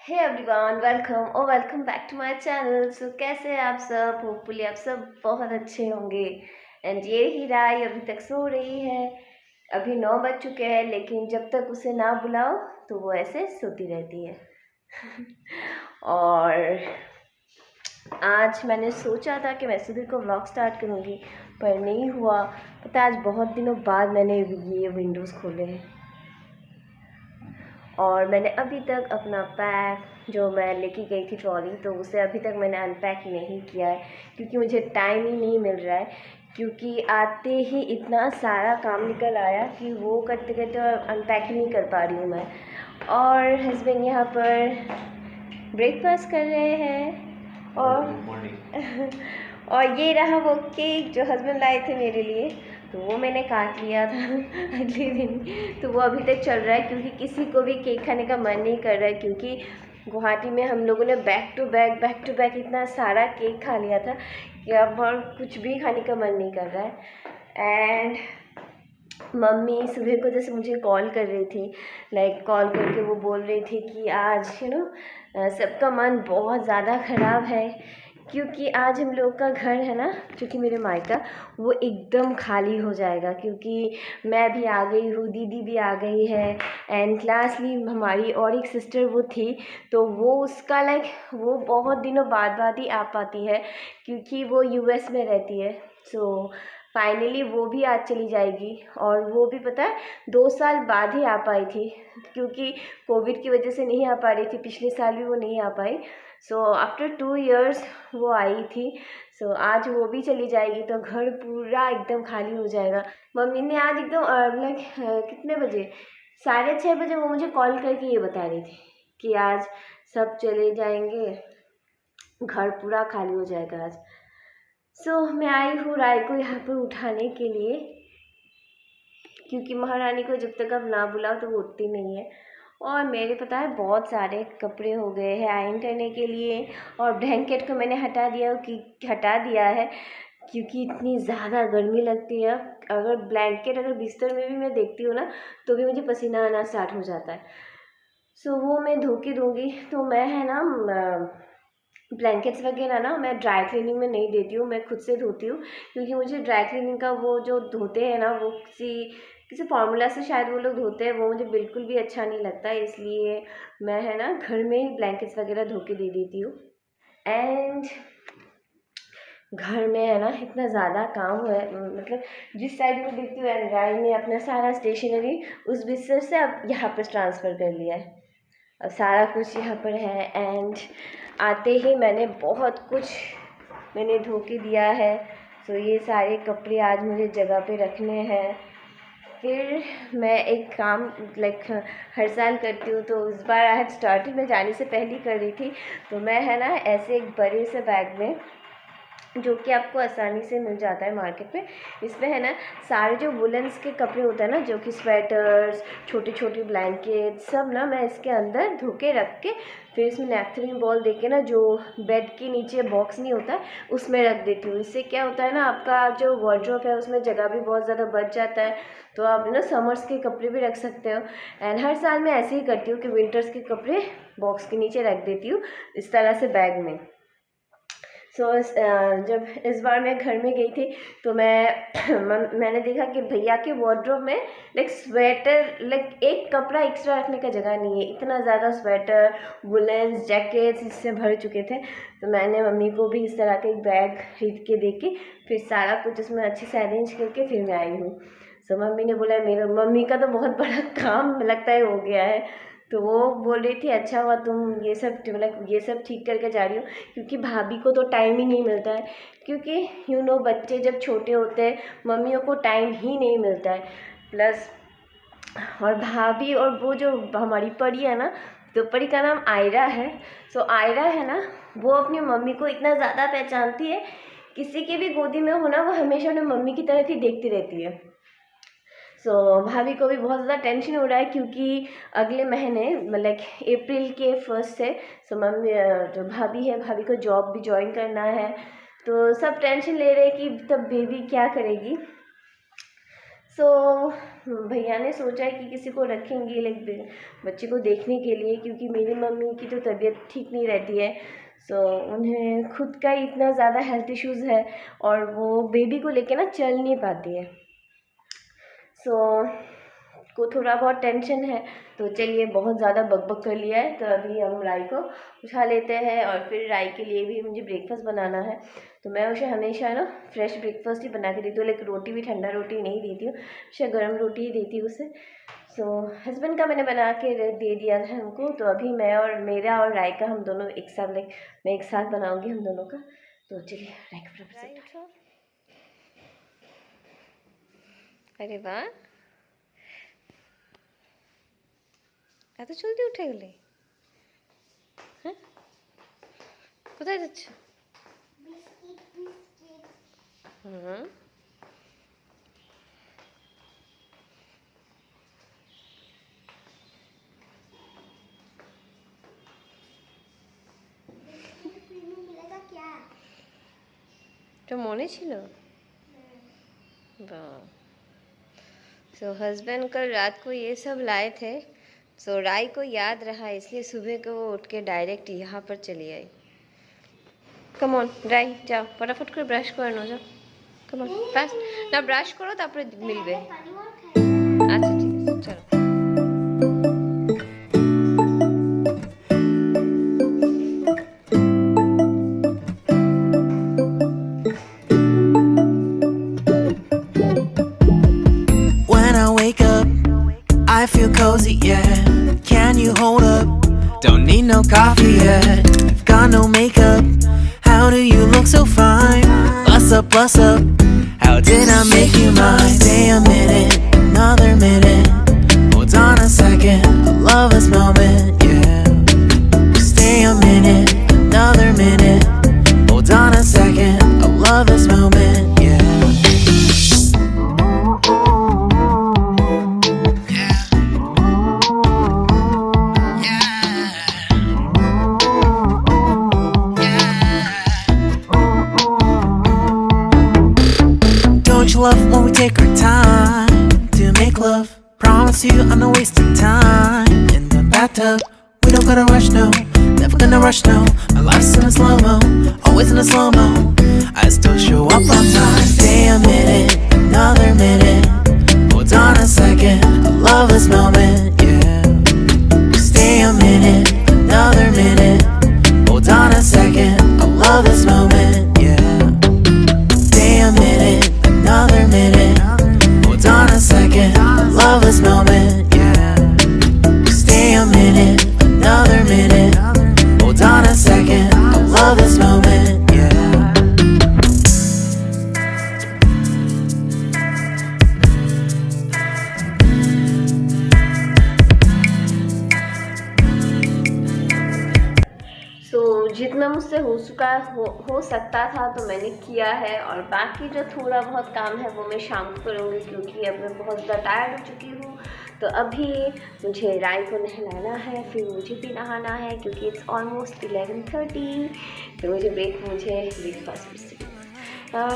Hey everyone, welcome back to my channel. So कैसे हैं आप सब? होपफुली आप सब बहुत अच्छे होंगे। एंड ये हीरा अभी तक सो रही है। अभी 9 बज चुके हैं, लेकिन जब तक उसे ना बुलाओ तो वो ऐसे सोती रहती है। और आज मैंने सोचा था कि मैं सुबह को व्लॉग स्टार्ट करूँगी, पर नहीं हुआ। पता है, आज बहुत दिनों बाद मैंने ये विंडोज़ खोले हैं और मैंने अभी तक अपना पैक जो मैं लेके गई थी ट्रॉली, तो उसे अभी तक मैंने अनपैक नहीं किया है, क्योंकि मुझे टाइम ही नहीं मिल रहा है। क्योंकि आते ही इतना सारा काम निकल आया कि वो करते करते अनपैक ही नहीं कर पा रही हूँ मैं। और हस्बैंड यहाँ पर ब्रेकफास्ट कर रहे हैं। और ये रहा वो केक जो हस्बैंड लाए थे मेरे लिए, तो वो मैंने काट लिया था अगले दिन। तो वो अभी तक चल रहा है, क्योंकि किसी को भी केक खाने का मन नहीं कर रहा है। क्योंकि गुवाहाटी में हम लोगों ने बैक टू बैक इतना सारा केक खा लिया था कि अब और कुछ भी खाने का मन नहीं कर रहा है। एंड मम्मी सुबह को जैसे मुझे कॉल कर रही थी, कॉल करके वो बोल रही थी कि आज सबका मन बहुत ज़्यादा ख़राब है, क्योंकि आज हम लोग का घर है ना, जो कि मेरे मायका, वो एकदम खाली हो जाएगा। क्योंकि मैं भी आ गई हूँ, दीदी भी आ गई है, एंड क्लासली हमारी और एक सिस्टर वो थी, तो वो उसका वो बहुत दिनों बाद ही आ पाती है, क्योंकि वो यूएस में रहती है। सो फाइनली वो भी आज चली जाएगी। और वो भी पता है 2 साल बाद ही आ पाई थी, क्योंकि कोविड की वजह से नहीं आ पा रही थी। पिछले साल भी वो नहीं आ पाई। सो आफ्टर 2 इयर्स वो आई थी। सो आज वो भी चली जाएगी, तो घर पूरा एकदम खाली हो जाएगा। मम्मी ने आज एकदम कितने बजे, 6:30 बजे वो मुझे कॉल करके ये बता रही थी कि आज सब चले जाएंगे, घर पूरा खाली हो जाएगा आज। मैं आई हूँ राय को यहाँ पर उठाने के लिए, क्योंकि महारानी को जब तक अब ना बुलाओ तो वो उठती नहीं है। और मेरे पता है बहुत सारे कपड़े हो गए हैं आयरन करने के लिए, और ब्लैंकेट को मैंने हटा दिया है, क्योंकि इतनी ज़्यादा गर्मी लगती है। अगर बिस्तर में भी मैं देखती हूँ ना, तो भी मुझे पसीना आना स्टार्ट हो जाता है। वो मैं धो के दूँगी। तो मैं है ना ब्लैंकेट्स वगैरह ना मैं ड्राई क्लीनिंग में नहीं देती हूँ, मैं खुद से धोती हूँ। क्योंकि मुझे ड्राई क्लीनिंग का वो जो धोते हैं ना, वो किसी फार्मूला से शायद वो लोग धोते हैं, वो मुझे बिल्कुल भी अच्छा नहीं लगता। इसलिए मैं है ना घर में ही ब्लैंकेट्स वगैरह धो के दे देती हूँ। एंड घर में है ना इतना ज़्यादा काम है, मतलब जिस साइड में देखती हूँ राय ने अपना सारा स्टेशनरी उस बिस्तर से अब यहाँ पर ट्रांसफ़र कर लिया है। अब सारा कुछ यहाँ पर है। एंड आते ही मैंने बहुत कुछ मैंने धो के दिया है। ये सारे कपड़े आज मुझे जगह पे रखने हैं। फिर मैं एक काम हर साल करती हूँ, तो इस बार आई हैव स्टार्टेड, मैं जाने से पहले कर रही थी। तो मैं है ना ऐसे एक बड़े से बैग में, जो कि आपको आसानी से मिल जाता है मार्केट में, इसमें है ना सारे जो वुलन्स के कपड़े होते हैं ना, जो कि स्वेटर्स, छोटे छोटे ब्लैंकेट, सब ना मैं इसके अंदर धो के रख के, फिर इसमें नेपथलीन बॉल दे के ना, जो बेड के नीचे बॉक्स नहीं होता है उसमें रख देती हूँ। इससे क्या होता है ना, आपका जो वार्डरोब है उसमें जगह भी बहुत ज़्यादा बच जाता है। तो आप ना समर्स के कपड़े भी रख सकते हो। एंड हर साल मैं ऐसे ही करती हूँ कि विंटर्स के कपड़े बॉक्स के नीचे रख देती हूँ, इस तरह से बैग में। जब इस बार मैं घर में गई थी, तो मैंने देखा कि भैया के वार्डरोब में स्वेटर, एक कपड़ा एक्स्ट्रा रखने का जगह नहीं है। इतना ज़्यादा स्वेटर, वुलेंस, जैकेट्स इससे भर चुके थे। तो मैंने मम्मी को भी इस तरह का एक बैग खरीद के दे के, फिर सारा कुछ उसमें अच्छे से अरेंज करके फिर मैं आई हूँ। मम्मी ने बोला, मेरा मम्मी का तो बहुत बड़ा काम लगता है हो गया है। तो वो बोल रही थी, अच्छा हुआ तुम ये सब ठीक करके जा रही हो, क्योंकि भाभी को तो टाइम ही नहीं मिलता है। क्योंकि बच्चे जब छोटे होते हैं, मम्मियों को टाइम ही नहीं मिलता है। प्लस और भाभी, और वो जो हमारी परी है ना, तो परी का नाम आयरा है। आयरा है ना, वो अपनी मम्मी को इतना ज़्यादा पहचानती है, किसी की भी गोदी में हो ना, वो हमेशा उन्हें मम्मी की तरफ ही देखती रहती है। भाभी को भी बहुत ज़्यादा टेंशन हो रहा है, क्योंकि अगले महीने अप्रैल के 1 से मम्मी, जो भाभी है, भाभी को जॉब भी ज्वाइन करना है। तो सब टेंशन ले रहे हैं कि तब बेबी क्या करेगी। सो भैया ने सोचा है कि किसी को रखेंगे लाइक बच्चे को देखने के लिए, क्योंकि मेरी मम्मी की तो तबीयत ठीक नहीं रहती है। सो उन्हें खुद का इतना ज़्यादा हेल्थ इश्यूज़ है और वो बेबी को लेके ना चल नहीं पाती है। सो को थोड़ा बहुत टेंशन है। तो चलिए, बहुत ज़्यादा बकबक कर लिया है, तो अभी हम राई को उठा लेते हैं और फिर राई के लिए भी मुझे ब्रेकफास्ट बनाना है। तो मैं उसे हमेशा ना फ्रेश ब्रेकफास्ट ही बना के देती हूँ, लेकिन रोटी भी ठंडा रोटी नहीं देती हूँ, हमेशा गर्म रोटी ही देती हूँ उसे। सो हस्बैंड का मैंने बना के दे दिया था हमको, तो अभी मैं और मेरा और राय का हम दोनों एक साथ लाइक मैं एक साथ बनाऊँगी हम दोनों का। तो चलिए राय का फटाफट उठो। अरे वाह, এত জলদি উঠে গেলে? হ্যাঁ, কোথায় যাচ্ছ? হুম, তো মনে ছিল? वाह। सो हस्बैंड कल रात को ये सब लाए थे। सो राय को याद रहा, इसलिए सुबह को वो उठ के डायरेक्ट यहाँ पर चली आई। कम ऑन राय, जाओ फटाफट कर ब्रश कर नो, जाओ कम ऑन फास्ट ना, ब्रश करो तारपरे मिलबे। अच्छा ठीक है, चलो। When I wake up, I feel cozy, yeah. Can you hold up? Don't need no coffee yet. Got no makeup. How do you look so fine? Bust up, bust up. How did I make you mine? Stay a minute, another minute. Hold on a second, I love this moment, yeah. Stay a minute, another minute. Hold on a second, I love this moment, yeah. Don't you love when we take our time to make love? Promise you I'm not wasting time in the bathtub. We don't gotta rush, no, never gonna rush, no. My life's in a slow-mo, always in a slow-mo. I still show up on time. Stay a minute, another minute. Hold on a second, I love this moment, yeah. Stay a minute, another minute. Hold on a second, I love this moment, yeah. Stay a minute, another minute. Hold on a second, I love this moment, yeah. Stay a minute, another minute. Hold on a second, I love this moment, yeah. जितना मुझसे हो सकता था तो मैंने किया है, और बाकी जो थोड़ा बहुत काम है वो मैं शाम को करूँगी, क्योंकि अब मैं बहुत ज़्यादा टायर्ड हो चुकी हूँ। तो अभी मुझे राय को नहलाना है, फिर मुझे भी नहाना है, क्योंकि इट्स ऑलमोस्ट 11:30। तो मुझे ब्रेकफास्ट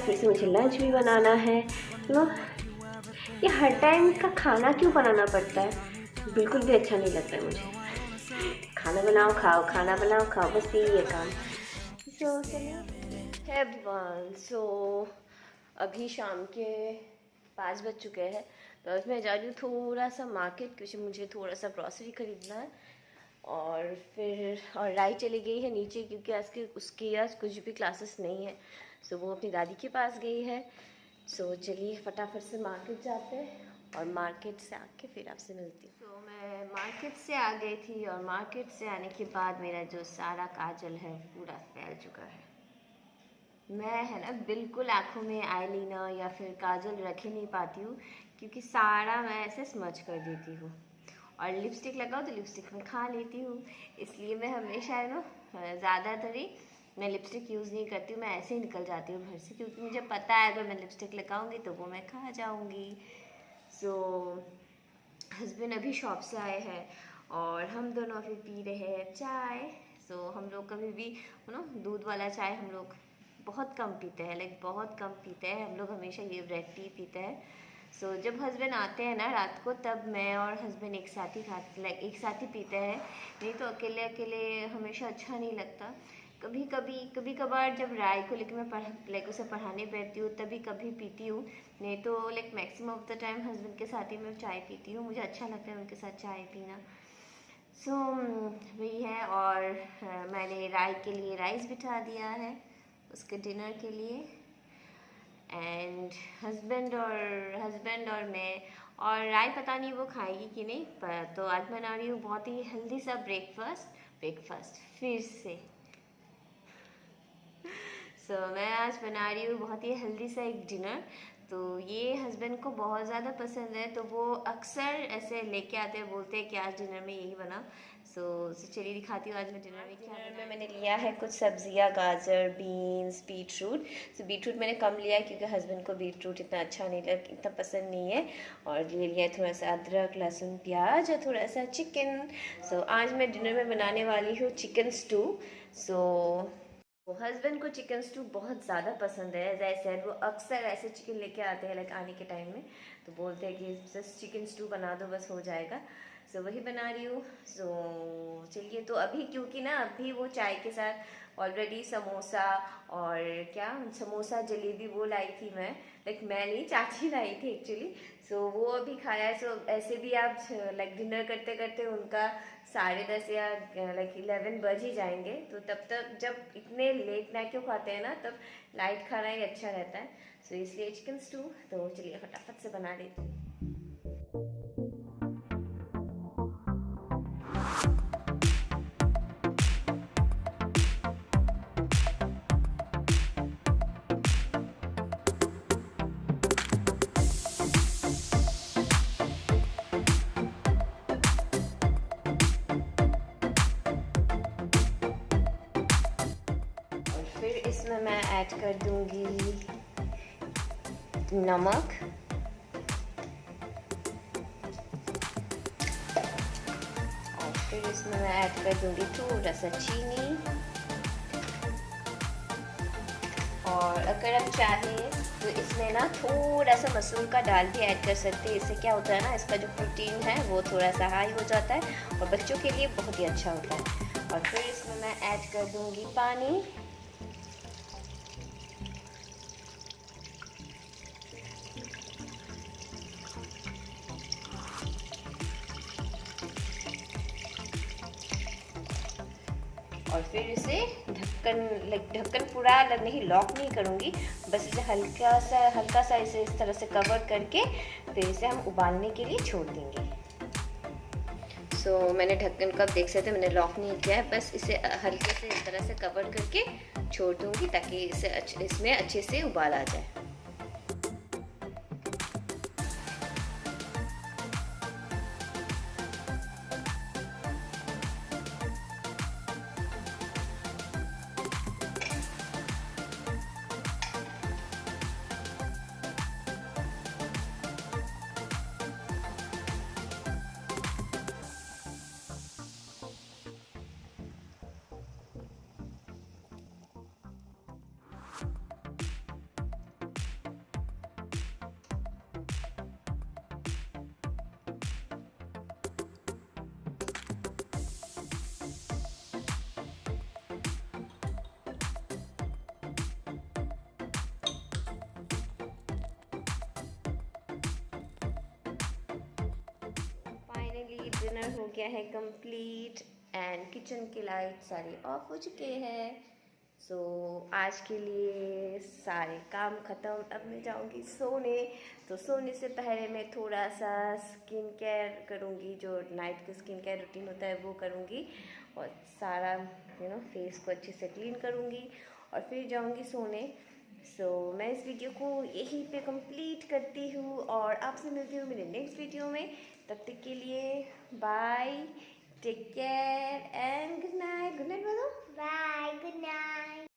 फिर से मुझे लंच भी बनाना है। नो, ये हर टाइम का खाना क्यों बनाना पड़ता है, बिल्कुल भी अच्छा नहीं लगता है मुझे। खाना बनाओ खाओ, खाना बनाओ खाओ, बस यही है काम। सो अभी शाम के 5 बज चुके हैं। तो अब मैं जा रही हूँ थोड़ा सा मार्केट, क्योंकि मुझे थोड़ा सा ग्रॉसरी खरीदना है। और राय चली गई है नीचे, क्योंकि उसकी आज कुछ भी क्लासेस नहीं है। सो वो अपनी दादी के पास गई है। सो चलिए फटाफट से मार्केट जाते हैं, और मार्केट से आके फिर आपसे मिलती हूँ। तो मैं मार्केट से आ गई थी, और मार्केट से आने के बाद मेरा जो सारा काजल है पूरा फैल चुका है। मैं है ना बिल्कुल आँखों में आईलाइनर या फिर काजल रख ही नहीं पाती हूँ, क्योंकि सारा मैं ऐसे स्मच कर देती हूँ। और लिपस्टिक लगाओ तो लिपस्टिक में खा लेती हूँ, इसलिए मैं हमेशा है ना ज़्यादातर ही मैं लिपस्टिक यूज़ नहीं करती हूँ। मैं ऐसे ही निकल जाती हूँ घर से, क्योंकि मुझे पता है अगर मैं लिपस्टिक लगाऊंगी तो वो मैं खा जाऊँगी। सो हस्बैंड अभी शॉप से आए हैं, और हम दोनों अभी पी रहे हैं चाय। सो हम लोग कभी भी दूध वाला चाय हम लोग बहुत कम पीते हैं, लाइक बहुत कम पीते हैं। हम लोग हमेशा ये रेड टी पीते हैं। सो जब हस्बैंड आते हैं ना रात को, तब मैं और हस्बैंड एक साथ ही एक साथ ही पीते हैं। नहीं तो अकेले अकेले हमेशा अच्छा नहीं लगता। कभी कभार जब राय को लेकर मैं उसे पढ़ाने बैठती हूँ तभी कभी पीती हूँ। नहीं तो maximum of the time husband के साथ ही मैं चाय पीती हूँ। मुझे अच्छा लगता है उनके साथ चाय पीना। सो वही है। और मैंने राय के लिए राइस बिठा दिया है उसके डिनर के लिए। एंड हस्बैंड और मैं, और राय पता नहीं वो खाएगी कि नहीं, पर तो आज बना रही हूँ बहुत ही हेल्दी सा ब्रेकफास्ट फिर से। मैं आज बना रही हूँ बहुत ही हेल्दी सा एक डिनर। तो ये हस्बैंड को बहुत ज़्यादा पसंद है, तो वो अक्सर ऐसे लेके आते हैं, बोलते हैं कि आज डिनर में यही बना। चलिए दिखाती हूँ आज मैं डिनर में क्या। डिनर में मैंने लिया है कुछ सब्जियाँ, गाजर, बीन्स, बीटरूट। बीटरूट मैंने कम लिया क्योंकि हस्बैंड को बीटरूट इतना पसंद नहीं है। और ले लिया है थोड़ा सा अदरक, लहसुन, प्याज और थोड़ा सा चिकन। आज मैं डिनर में बनाने वाली हूँ चिकन स्टू। हस्बैंड को चिकन स्टू बहुत ज़्यादा पसंद है। एज आई सेड, वो अक्सर ऐसे चिकन लेके आते हैं आने के टाइम में, तो बोलते हैं कि बस चिकन स्टू बना दो, बस हो जाएगा। वही बना रही हूँ। चलिए, तो अभी क्योंकि ना अभी वो चाय के साथ ऑलरेडी समोसा और समोसा जलेबी वो लाई थी मैं नहीं, चाची लाई थी एक्चुअली। वो अभी खाया है। ऐसे भी आप डिनर करते करते उनका 10:30 या 11 बज ही जाएंगे। तो तब तक जब इतने लेट नाइट क्यों खाते हैं ना, तब लाइट खाना ही अच्छा रहता है। इसलिए चिकन स्टू, तो चलिए फटाफट से बना लेते हैं। फिर इसमें मैं ऐड कर दूंगी नमक, और फिर इसमें मैं ऐड कर दूंगी थोड़ा सा चीनी। और अगर आप चाहें तो इसमें ना थोड़ा सा मसूर का दाल भी ऐड कर सकते हैं। इससे क्या होता है ना, इसका जो प्रोटीन है वो थोड़ा सा हाई हो जाता है और बच्चों के लिए बहुत ही अच्छा होता है। और फिर इसमें मैं ऐड कर दूंगी पानी। और फिर इसे ढक्कन पूरा नहीं, लॉक नहीं करूँगी, बस इसे हल्का सा इसे इस तरह से कवर करके फिर इसे हम उबालने के लिए छोड़ देंगे। मैंने ढक्कन का देख सकते मैंने लॉक नहीं किया है, बस इसे हल्के से इस तरह से कवर करके छोड़ दूँगी ताकि इसमें अच्छे से उबाल आ जाए। डिनर हो गया है कंप्लीट एंड किचन की लाइट सारे ऑफ हो चुके हैं। आज के लिए सारे काम ख़त्म। अब मैं जाऊंगी सोने। तो सोने से पहले मैं थोड़ा सा स्किन केयर करूंगी, जो नाइट का स्किन केयर रूटीन होता है वो करूंगी, और सारा फेस को अच्छे से क्लीन करूंगी और फिर जाऊंगी सोने। मैं इस वीडियो को यहीं पे कंप्लीट करती हूँ और आपसे मिलती हूँ मेरे नेक्स्ट वीडियो में। तब तक के लिए bye, take care and good night. Good night बोलो। Bye, good night.